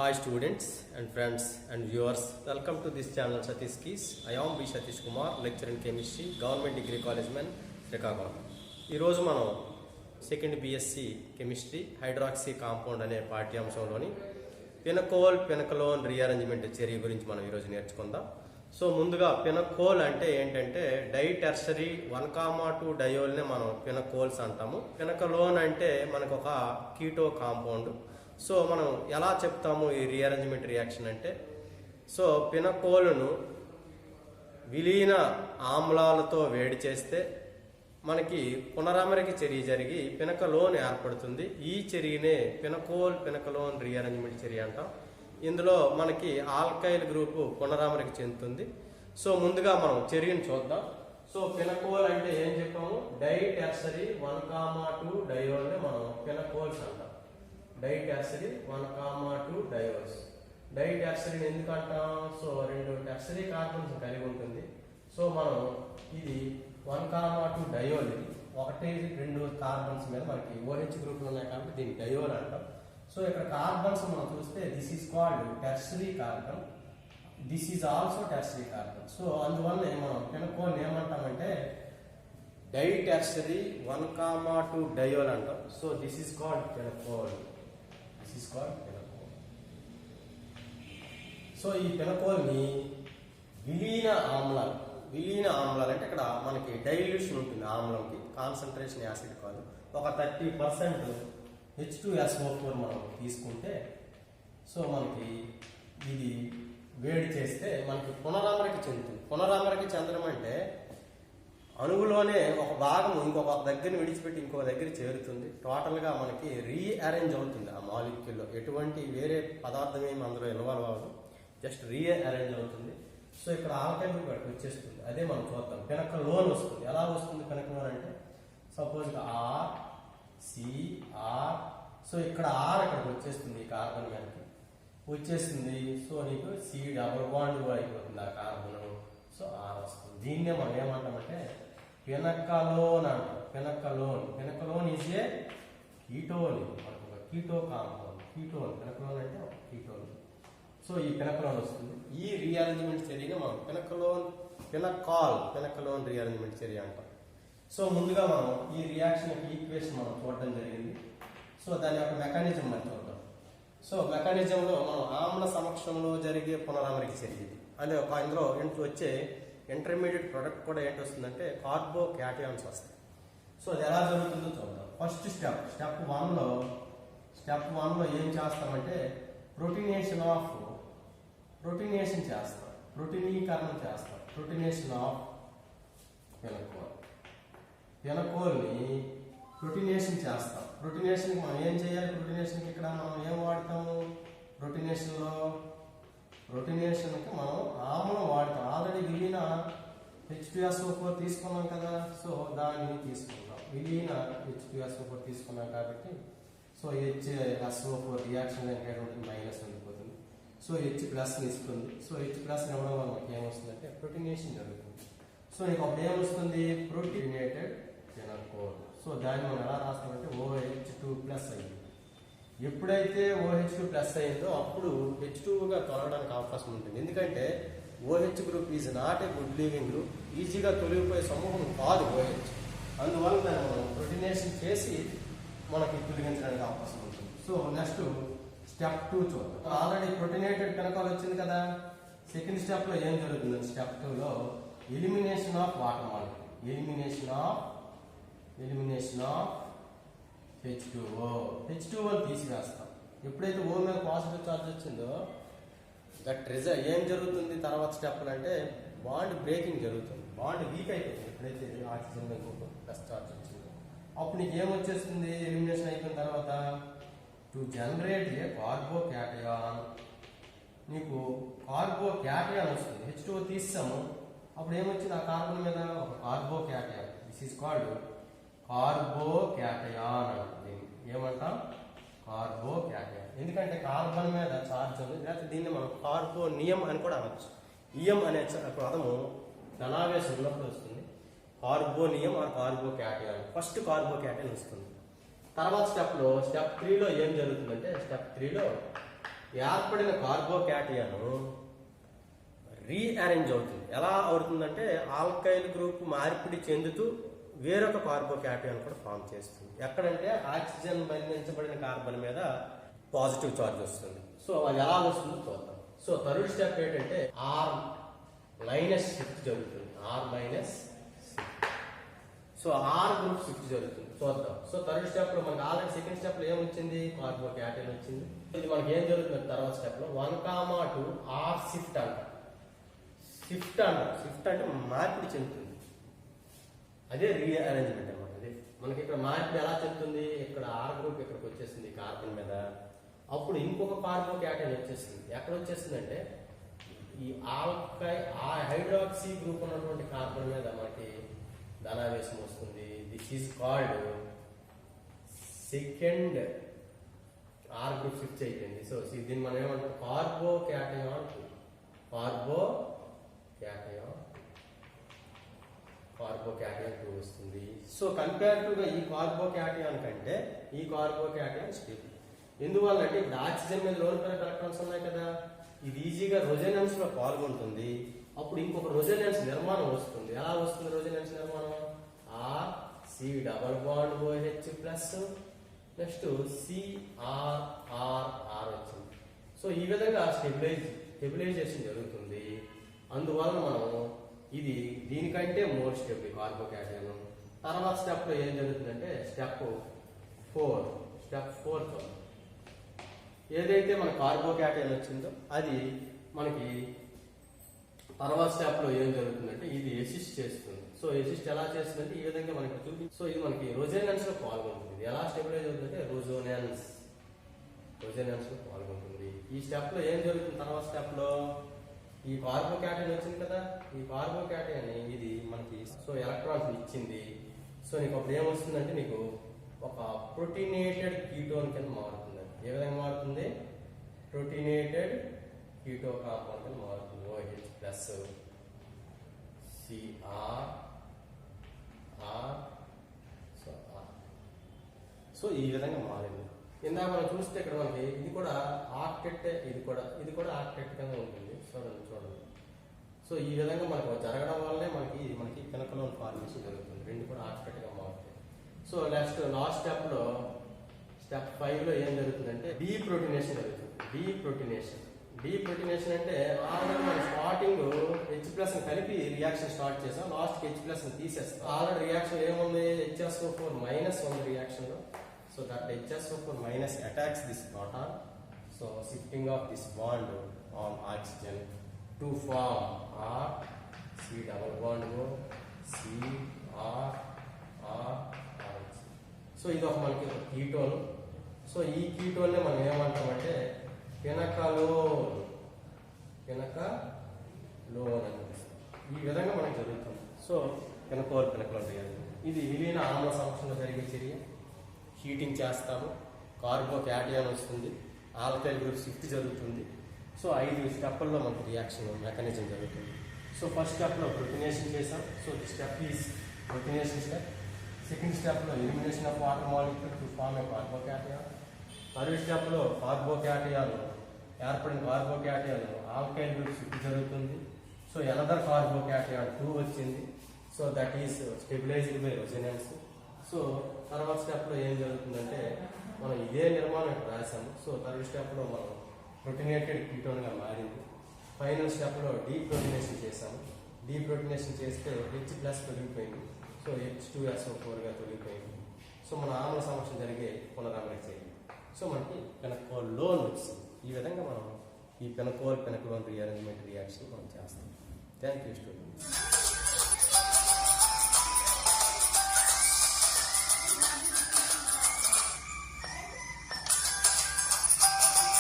Hi students and friends and viewers, welcome to this channel Satish Keys. I am B. Satish Kumar, lecturer in chemistry, Government Degree College Man, Srikakulam. ఈ రోజు మనం second BSc chemistry hydroxy compound అనే పాఠ్యాంశంలోని పినకోల్ పినకలోన్ rearrangement చర్య గురించి మనం ఈరోజు నేర్చుకుందాం. So ముందుగా పినకోల్ అంటే ఏంటంటే డైటెర్షరీ 1,2 డయోల్నే మనం పినకోల్స్ అంటాము. పినకలోన్ అంటే మనకు ఒక కీటో కాంపౌండ్. సో మనం ఎలా చెప్తాము ఈ రీఅరేంజ్మెంట్ రియాక్షన్ అంటే, సో పినకోల్ను విలీన ఆమ్లాలతో వేడి చేస్తే మనకి పునరామరిక చర్య జరిగి పినకలోన్ ఏర్పడుతుంది. ఈ చర్యనే పినకోల్ పినకలోన్ రీఅరేంజ్మెంట్ చర్య అంటాం. ఇందులో మనకి ఆల్కైల్ గ్రూపు పునరామరిక చెందుతుంది. సో ముందుగా మనం చర్యను చూద్దాం. సో పినకోల్ అంటే ఏం చెప్పాము, డైటెర్షరీ 1,2 డయోల్ని మనం పినకోల్స్ అంటాం. డైటెర్షరీ 1,2 డయోల్స్. డైటెర్షరీని ఎందుకు అంటాం, సో 2 టెర్షరీ కార్బన్స్ కలిగి ఉంటుంది. సో మనం ఇది 1,2 డయోల్, ఇది 1-2 కార్బన్స్ మీద మనకి OH గ్రూపులు ఉన్నాయి కాబట్టి దీన్ని డయోల్ అంటాం. సో ఇక్కడ కార్బన్స్ మనం చూస్తే this is called tertiary carbon, this is also tertiary carbon. So అందువల్ల మనం పినకోల్ ఏమంటామంటే డైటెర్షరీ 1,2 డయోల్ అంటాం. So this is called pinacol, this is called pinacol. So ఈ పినకోల్ని విలీన ఆమ్లాలు అంటే ఇక్కడ మనకి డైల్యూషన్ ఉంటుంది, ఆమ్లంకి కాన్సన్ట్రేషన్ యాసిడ్ కాదు. ఒక 30% H2SO4 మనం తీసుకుంటే సో మనకి ఇది వేడి చేస్తే మనకి పునరామరిక చెందుతుంది. పునరామరిక చెందడం అంటే అణువులోనే ఒక భాగం ఇంకొక దగ్గరని విడిచిపెట్టి ఇంకొక దగ్గర చేరుతుంది. టోటల్గా మనకి రీఅరేంజ్ అవుతుంది ఆ మాలిక్యూల్లో. ఎటువంటి వేరే పదార్థం ఏమి అందులో ఇన్వాల్వ్ అవ్వదు, జస్ట్ రీఅరేంజ్ అవుతుంది. సో ఇక్కడ ఆల్కైల్ గ్రూప్ వచ్చేస్తుంది, అదే మనం చూద్దాం. పినకలోన్ వస్తుంది. ఎలా వస్తుంది పినకలోన్ అంటే, సపోజ్ RCR. సో ఇక్కడ R ఇక్కడికి వచ్చేస్తుంది, ఈ కార్బన్ కనుక వచ్చేస్తుంది. సో నీకు C డబుల్ బాండ్ అయిపోతుంది ఆ కార్బన్. సో R వస్తుంది. దీన్నే మనం ఏమంటామంటే పినకలోన్ అంటాం. పినకలోన్ ఈజ్ ఏ కీటోన్, మనకు ఒక కీటో కాంపౌండ్. కీటోన్, పినకలోన్ అంటే ఒక కీటోన్. సో ఈ పినకలోన్ వస్తుంది. ఈ రీఅరేంజ్మెంట్ చర్యగా మనం పినకలోన్ రీఅరేంజ్మెంట్ చర్య అంటాం. సో ముందుగా మనం ఈ రియాక్షన్ యొక్క ఈక్వేషన్ మనం చూడడం జరిగింది. సో దాని యొక్క మెకానిజం మనం చూద్దాం. సో మెకానిజంలో మనం ఆమ్ల సమక్షంలో జరిగే పునరామరిక చర్య ఇది. అదే ఒక ఇందులో వచ్చే ఇంటర్మీడియట్ ప్రొడక్ట్ కూడా ఏంటి వస్తుందంటే కార్బోక్యాటయాన్స్ వస్తాయి. సో అది ఎలా జరుగుతుందో చూద్దాం. ఫస్ట్ స్టెప్ 1లో ఏం చేస్తామంటే ప్రోటీనేషన్ చేస్తాం, ప్రోటీనీకరణం చేస్తాం. ప్రోటీనేషన్ ఆఫ్ పినకోల్ని ప్రోటీనేషన్ చేస్తాం. ప్రోటీనేషన్కి మనం ఏం చేయాలి, ప్రోటీనేషన్కి ఇక్కడ మనం ఏం వాడతాము, ప్రోటీనేషన్కి మనం ఆమ్లం వాడతాం. ఆల్రెడీ విలీన H2SO4 తీసుకున్నాం కదా, సో దాన్ని తీసుకుంటాం. విలీన H2SO4 తీసుకున్నాం కాబట్టి సో HSO4 రియాక్షన్ మైనస్ ఉండిపోతుంది. సో H+ ఇస్తుంది. సో H+ ఇవ్వడం వల్ల మనకి ఏమొస్తుందంటే ప్రోటీనేషన్ జరుగుతుంది. సో నీకు అప్పుడు ఏమొస్తుంది, ప్రోటీనేటెడ్ పినకోల్. సో దాన్ని మనం ఎలా రాస్తామంటే OH2+ అయింది. ఎప్పుడైతే OH2+ అయిందో అప్పుడు H2గా తొలగడానికి అవకాశం ఉంటుంది. ఎందుకంటే OH group is not a good leaving group, ఈజీగా తొలగిపోయే సమూహం కాదు OH. అందువల్ల దాన్ని మనం ప్రోటీనేషన్ చేసి మనకి తొలగించడానికి అవకాశం ఉంటుంది. సో నెక్స్ట్ స్టెప్ 2 చూద్దాం. ఆల్రెడీ ప్రోటీనేటెడ్ పినకోల్ వచ్చింది కదా. సెకండ్ స్టెప్ లో ఏం జరుగుతుంది, స్టెప్ 2లో elimination of water molecule, elimination of H2O తీసివేస్తాం. ఎప్పుడైతే O మీద పాజిటివ్ ఛార్జ్ వచ్చిందో దట్ రిజల్ట్ ఏం జరుగుతుంది తర్వాత స్టెప్లు అంటే బాండ్ బ్రేకింగ్ జరుగుతుంది, బాండ్ వీక్ అయిపోతుంది. ఎప్పుడైతే ఆక్సిజన్ మీద ప్లస్ ఛార్జ్ వచ్చిందో అప్పుడు నీకు ఏమొచ్చేస్తుంది, ఎలిమినేషన్ అయిపోయిన తర్వాత టు జనరేట్ ఏ కార్బోక్యాటయాన్, నీకు కార్బోక్యాటయాన్ వస్తుంది. H2O తీసాము, అప్పుడు ఏమొచ్చింది ఆ కార్బన్ మీద ఒక carbocation. This is called carbocation అంటుంది. ఏమంటాం, కార్బోక్యాటయాన్. ఎందుకంటే కార్బన్ మీద ఛార్జ్ ఉంది, లేకపోతే దీన్ని మనం కార్బోనియం అని కూడా అనొచ్చు. ఇయం అనే పదము ధనావేశం ఉన్నప్పుడు వస్తుంది. Carbonium or carbocation, first carbocation వస్తుంది. తర్వాత స్టెప్ 3లో ఏం జరుగుతుందంటే, స్టెప్ 3లో ఏర్పడిన కార్బోక్యాటియన్ రీఅరేంజ్ అవుతుంది. ఎలా అవుతుందంటే ఆల్కైల్ గ్రూప్ మార్పిడి చెందుతూ వేరొక కార్బోక్యాటియన్ కూడా ఫామ్ చేస్తుంది. ఎక్కడంటే ఆక్సిజన్ బంధించబడిన కార్బన్ మీద పాజిటివ్ చార్జ్ వస్తుంది. సో అది ఎలా వస్తుందో చూద్దాం. సో థర్డ్ స్టెప్ ఏంటంటే R- షిఫ్ట్ జరుగుతుంది. R- so R group shift జరుగుతుంది. చూద్దాం. సో థర్డ్ స్టెప్ లో మనకి ఆల్రెడీ సెకండ్ స్టెప్ లో ఏమొచ్చింది, కార్బోక్యాటియన్ వచ్చింది. ఇది మనకి ఏం జరుగుతుంది తర్వాత స్టెప్ లో 1,2 R షిఫ్ట్ అంట. షిఫ్ట్ అంటే మార్పిడి చెందుతుంది. అదే రీఅరేంజ్మెంట్ అన్నమాట. అదే మనకి ఇక్కడ మార్పిడి ఎలా చెందుతుంది, ఇక్కడ ఆర్ గ్రూప్ ఇక్కడికి వచ్చేసింది కార్బన్ మీద, అప్పుడు ఇంకొక కార్బోక్యాటైన్ వచ్చేసింది. ఎక్కడ వచ్చేసింది అంటే ఈ హైడ్రాక్సీ గ్రూప్ ఉన్నటువంటి కార్బన్ మీద మనకి ధనావేశం వస్తుంది. This is called second are group shift అయిపోయింది. సో దీన్ని మనం ఏమంటాం, కార్బోక్యాటైన్ అంటాం. కార్బోక్యాటైన్ 2 వస్తుంది. సో కంపేరిటివ్ గా ఈ కార్బోక్యాటైన్ కంటే ఈ కార్బోక్యాటైన్ స్టేబుల్. ఎందువల్ల అంటే ఇప్పుడు ఆక్సిజన్ మీద లోన్ పెయిర్ ఎలక్ట్రాన్స్ ఉన్నాయి కదా, ఇది ఈజీగా రెసొనెన్స్ లో పాల్గొంటుంది. అప్పుడు ఇంకొక రెసొనెన్స్ నిర్మాణం వస్తుంది. ఎలా వస్తుంది రెసొనెన్స్ నిర్మాణం, R C double bond OH plus next CR వచ్చింది. సో ఈ విధంగా స్టెబిలైజేషన్ జరుగుతుంది. అందువలన మనం ఇది దీనికంటే మోర్ స్టెబుల్ కార్బోక్యాటైన్. తర్వాత స్టెప్ లో ఏం జరుగుతుందంటే స్టెప్ 4 ఏదైతే మన కార్బోక్యాటైన్ వచ్చిందో అది మనకి తర్వాత స్టెప్ లో ఏం జరుగుతుందంటే ఇది ఎసిస్ట్ చేస్తుంది. సో ఎసిస్ట్ ఎలా చేస్తుందంటే ఈ విధంగా మనకి చూపి, సో ఇది మనకి రెసొనెన్స్ లో పాల్గొంటుంది. ఎలా స్టెబిలైజ్ అవుతుందంటే రెసొనెన్స్ లో పాల్గొంటుంది. ఈ స్టెప్ లో ఏం జరుగుతుంది, తర్వాత స్టెప్ లో ఈ కార్బోక్యాటైన్ వచ్చింది కదా, ఈ కార్బోక్యాటైన్ ఇది మనకి సో ఎలక్ట్రాన్స్ ఇచ్చింది. సో నీకు అప్పుడు ఏమొస్తుందంటే నీకు ఒక ప్రోటీనేటెడ్ కీటోన్ కింద మారుతుంది. ఏ విధంగా మారుతుంది, ప్రోటీనేటెడ్ కీటో కాంపౌండ్ కింద మారుతుంది. OH ప్లస్ CR సో ఈ విధంగా మారింది. ఇందాక మనం చూస్తే ఇక్కడ మనకి ఇది కూడా ఆక్టెట్, ఇది కూడా ఆక్టెట్ కింద ఉంటుంది. చూడండి. సో ఈ విధంగా మనకు జరగడం వల్లే మనకి కెనకలోన్ ఫార్మేషన్ జరుగుతుంది. రెండు కూడా ఆక్టెట్ గా మారుతాయి. సో లాస్ట్ స్టెప్ లో స్టెప్ 5 లో ఏం జరుగుతుందంటే డీప్రోటీనేషన్ జరుగుతుంది. డీప్రోటీనేషన్ అంటే ఆల్రెడీ మనం స్టార్టింగ్ H+ కలిపి రియాక్షన్ స్టార్ట్ చేసాం, లాస్ట్ H+ తీసేస్తాం. ఆల్రెడీ రియాక్షన్ ఏముంది, HSO4- ఉంది రియాక్షన్ లో. So that HSO4- attacks this proton. So shifting of this bond on oxygen to form R C double bond O CR. So ఇది ఒక మనకి ketone. So ఈ ketone మనం ఏమంటామంటే కెనకలోన్ అని ఈ విధంగా మనకి జరుగుతుంది. సో కెనకోల్ ఇది విలీన ఆమ్ల సంశ్లేషణలో జరిగే చర్య. హీటింగ్ చేస్తాము, కార్బోక్యాటైన్ వస్తుంది, ఆల్కైల్ గ్రూప్ షిఫ్ట్ జరుగుతుంది. సో 5 స్టెప్పుల్లో మనకు రియాక్షన్ మెకానిజం జరుగుతుంది. సో ఫస్ట్ స్టెప్లో ప్రోటీనేషన్ చేసాం. So the step is protonation step. Second స్టెప్లో elimination of water molecule to form a carbocation. Third స్టెప్లో ఏర్పడిన కార్బోక్యాటైన్ ఆల్కైల్ గ్రూప్ షిఫ్ట్ జరుగుతుంది. సో అనదర్ కార్బోక్యాటైన్ 2 వచ్చింది. So that is stabilised by resonance. So తర్వాత స్టెప్లో ఏం జరుగుతుందంటే మనం ఇదే నిర్మాణం రాసాము. సో థర్డ్ స్టెప్లో మనం ప్రోటీనేటెడ్ కీటోన్గా మారింది. ఫైనల్ స్టెప్లో డీప్రోటీనేషన్ చేసాము. డీప్రోటీనేషన్ చేస్తే H+ తొలగిపోయింది. సో H2SO4గా తొలగిపోయింది. సో మన ఆమ్ల సంశ్లేషణ జరిగే పునరామరిక చేయాలి. సో మనకి కెనకోలోన్ వచ్చింది. ఈ విధంగా మనం ఈ కెనకోల్ రీఅరేంజ్మెంట్ రియాక్షన్ మనం చేస్తాం. Thank you students.